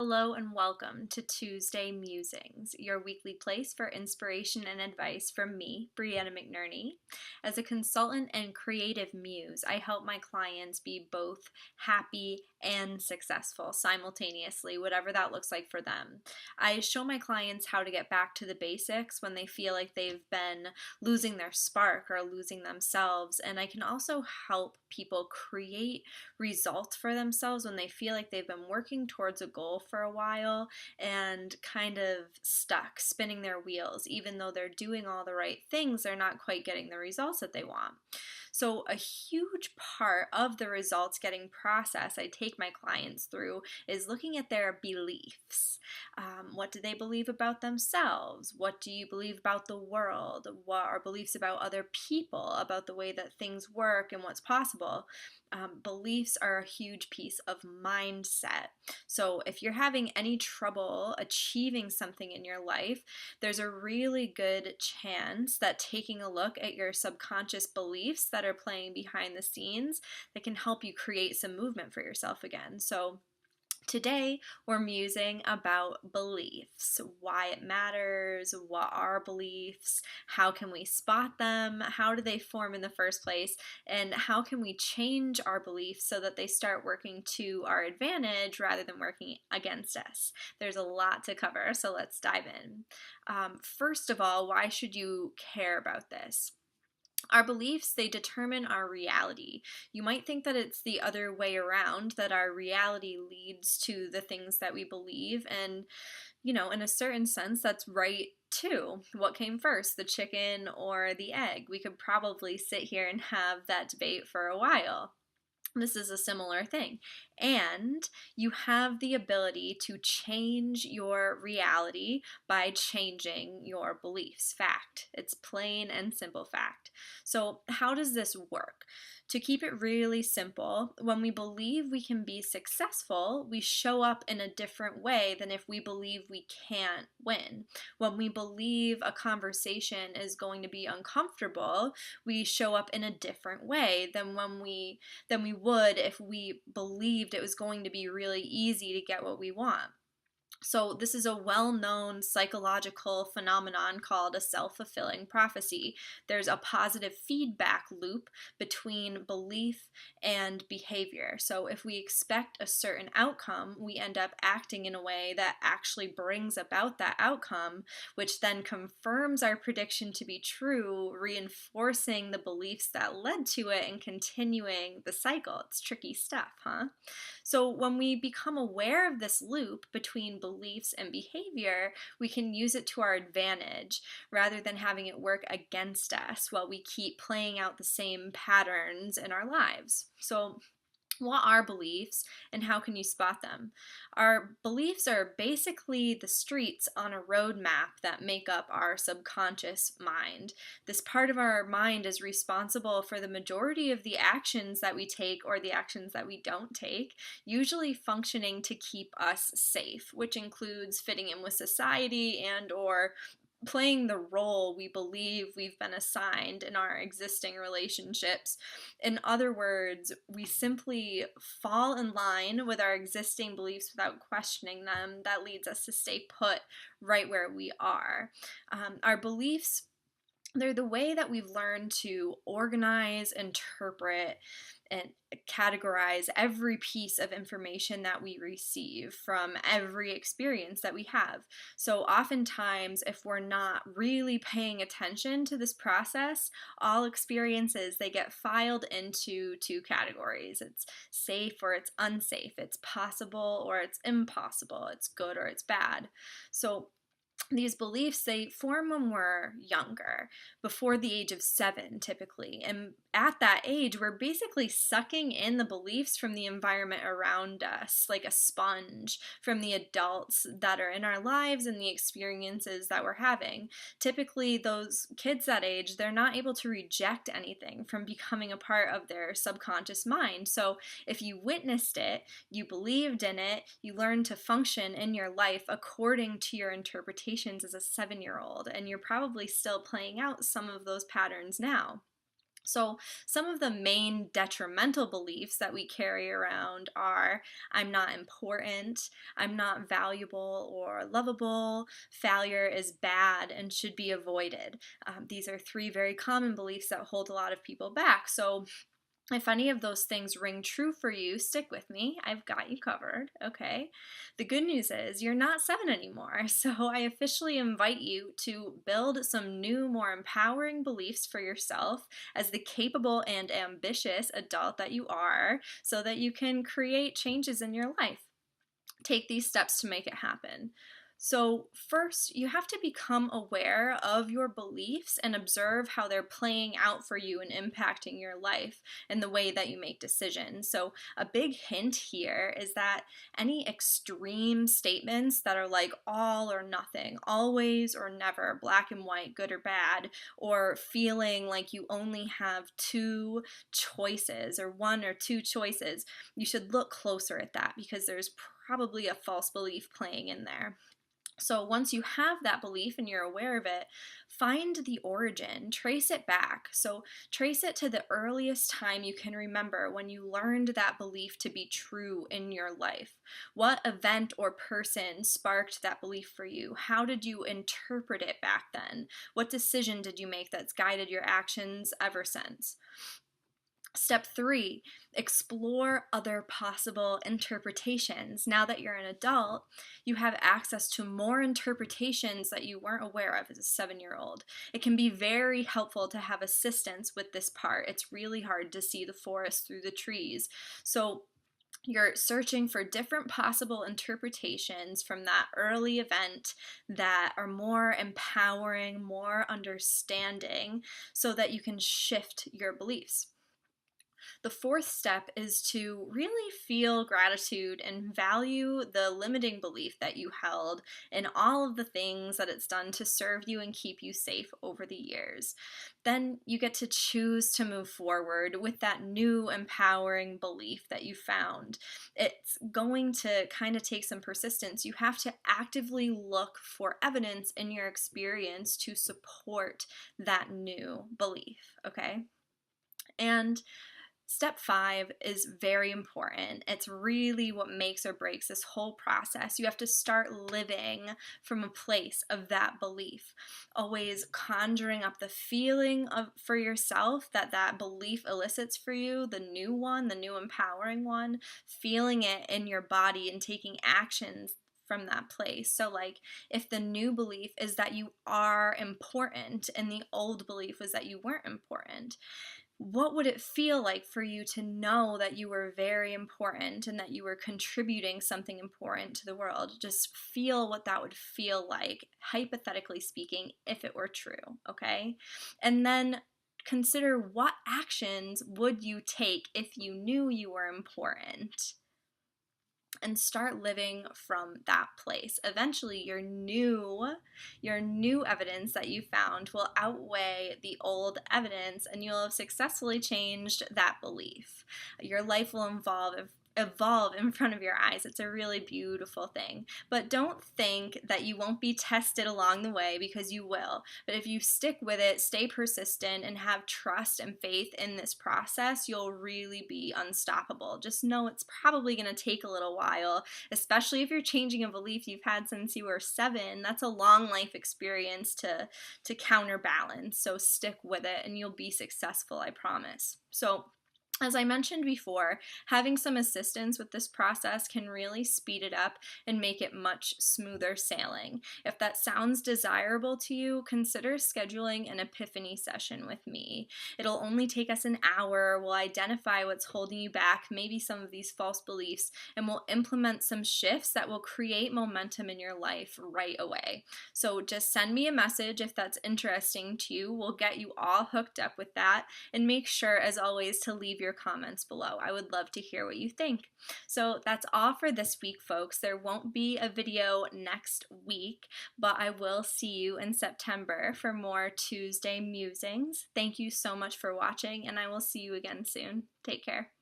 Hello and welcome to Tuesday Musings, your weekly place for inspiration and advice from me, Brianna McNerney. As a consultant and creative muse, I help my clients be both happy and successful simultaneously, whatever that looks like for them. I show my clients how to get back to the basics when they feel like they've been losing their spark or losing themselves, and I can also help people create results for themselves when they feel like they've been working towards a goal for a while and kind of stuck, spinning their wheels. Even though they're doing all the right things, they're not quite getting the results that they want. So, a huge part of the results getting process I take my clients through is looking at their beliefs. What do they believe about themselves? What do you believe about the world? What are beliefs about other people, about the way that things work and what's possible? Beliefs are a huge piece of mindset. So, if you're having any trouble achieving something in your life, there's a really good chance that taking a look at your subconscious beliefs that are playing behind the scenes that can help you create some movement for yourself again. So, today, we're musing about beliefs, why it matters, what are beliefs, how can we spot them, how do they form in the first place, and how can we change our beliefs so that they start working to our advantage rather than working against us. There's a lot to cover, so let's dive in. First of all, why should you care about this? Our beliefs, they determine our reality. You might think that it's the other way around, that our reality leads to the things that we believe. And, in a certain sense, that's right too. What came first, the chicken or the egg? We could probably sit here and have that debate for a while. This is a similar thing. And you have the ability to change your reality by changing your beliefs. Fact. It's plain and simple fact. So, how does this work? To keep it really simple, when we believe we can be successful, we show up in a different way than if we believe we can't win. When we believe a conversation is going to be uncomfortable, we show up in a different way than we would if we believed it was going to be really easy to get what we want. So, this is a well known psychological phenomenon called a self fulfilling prophecy. There's a positive feedback loop between belief and behavior. So, if we expect a certain outcome, we end up acting in a way that actually brings about that outcome, which then confirms our prediction to be true, reinforcing the beliefs that led to it and continuing the cycle. It's tricky stuff, huh? So, when we become aware of this loop between beliefs and behavior, we can use it to our advantage rather than having it work against us while we keep playing out the same patterns in our lives. So, what are beliefs and how can you spot them? Our beliefs are basically the streets on a road map that make up our subconscious mind. This part of our mind is responsible for the majority of the actions that we take or the actions that we don't take, usually functioning to keep us safe, which includes fitting in with society and or playing the role we believe we've been assigned in our existing relationships. In other words, we simply fall in line with our existing beliefs without questioning them. That leads us to stay put right where we are. Our beliefs, they're the way that we've learned to organize, interpret, and categorize every piece of information that we receive from every experience that we have. So, oftentimes, if we're not really paying attention to this process, all experiences they get filed into two categories. It's safe or it's unsafe, it's possible or it's impossible, it's good or it's bad. So, these beliefs they form when we're younger, before the age of 7 typically, and at that age we're basically sucking in the beliefs from the environment around us like a sponge, from the adults that are in our lives and the experiences that we're having. Typically those kids that age, they're not able to reject anything from becoming a part of their subconscious mind. So if you witnessed it, you believed in it, you learned to function in your life according to your interpretation as a 7-year-old, and you're probably still playing out some of those patterns now. So, some of the main detrimental beliefs that we carry around are: I'm not important, I'm not valuable or lovable, failure is bad and should be avoided. These are three very common beliefs that hold a lot of people back. So, if any of those things ring true for you, stick with me. I've got you covered, okay? The good news is you're not 7 anymore, so I officially invite you to build some new, more empowering beliefs for yourself as the capable and ambitious adult that you are, so that you can create changes in your life. Take these steps to make it happen. So, first, you have to become aware of your beliefs and observe how they're playing out for you and impacting your life and the way that you make decisions. So, a big hint here is that any extreme statements that are like all or nothing, always or never, black and white, good or bad, or feeling like you only have two choices or one or two choices, you should look closer at that, because there's probably a false belief playing in there. So once you have that belief and you're aware of it, find the origin, trace it back. So trace it to the earliest time you can remember when you learned that belief to be true in your life. What event or person sparked that belief for you? How did you interpret it back then? What decision did you make that's guided your actions ever since? Step 3, explore other possible interpretations. Now that you're an adult, you have access to more interpretations that you weren't aware of as a 7-year-old. It can be very helpful to have assistance with this part. It's really hard to see the forest through the trees. So you're searching for different possible interpretations from that early event that are more empowering, more understanding, so that you can shift your beliefs. The fourth step is to really feel gratitude and value the limiting belief that you held and all of the things that it's done to serve you and keep you safe over the years. Then you get to choose to move forward with that new empowering belief that you found. It's going to kind of take some persistence. You have to actively look for evidence in your experience to support that new belief, okay? And step 5 is very important. It's really what makes or breaks this whole process. You have to start living from a place of that belief, always conjuring up the feeling of for yourself that that belief elicits for you, the new one, the new empowering one, feeling it in your body and taking actions from that place. So like, if the new belief is that you are important and the old belief was that you weren't important, what would it feel like for you to know that you were very important and that you were contributing something important to the world? Just feel what that would feel like, hypothetically speaking, if it were true, okay? And then consider, what actions would you take if you knew you were important? And start living from that place. Eventually your new evidence that you found will outweigh the old evidence, and you'll have successfully changed that belief. Your life will evolve in front of your eyes. It's a really beautiful thing. But don't think that you won't be tested along the way, because you will. But if you stick with it, stay persistent, and have trust and faith in this process, you'll really be unstoppable. Just know it's probably going to take a little while, especially if you're changing a belief you've had since you were 7. That's a long life experience to counterbalance. So stick with it and you'll be successful, I promise. So as I mentioned before, having some assistance with this process can really speed it up and make it much smoother sailing. If that sounds desirable to you, consider scheduling an epiphany session with me. It'll only take us an hour. We'll identify what's holding you back, maybe some of these false beliefs, and we'll implement some shifts that will create momentum in your life right away. So just send me a message if that's interesting to you. We'll get you all hooked up with that, and make sure, as always, to leave your comments below. I would love to hear what you think. So that's all for this week, folks. There won't be a video next week, but I will see you in September for more Tuesday musings. Thank you so much for watching, and I will see you again soon. Take care.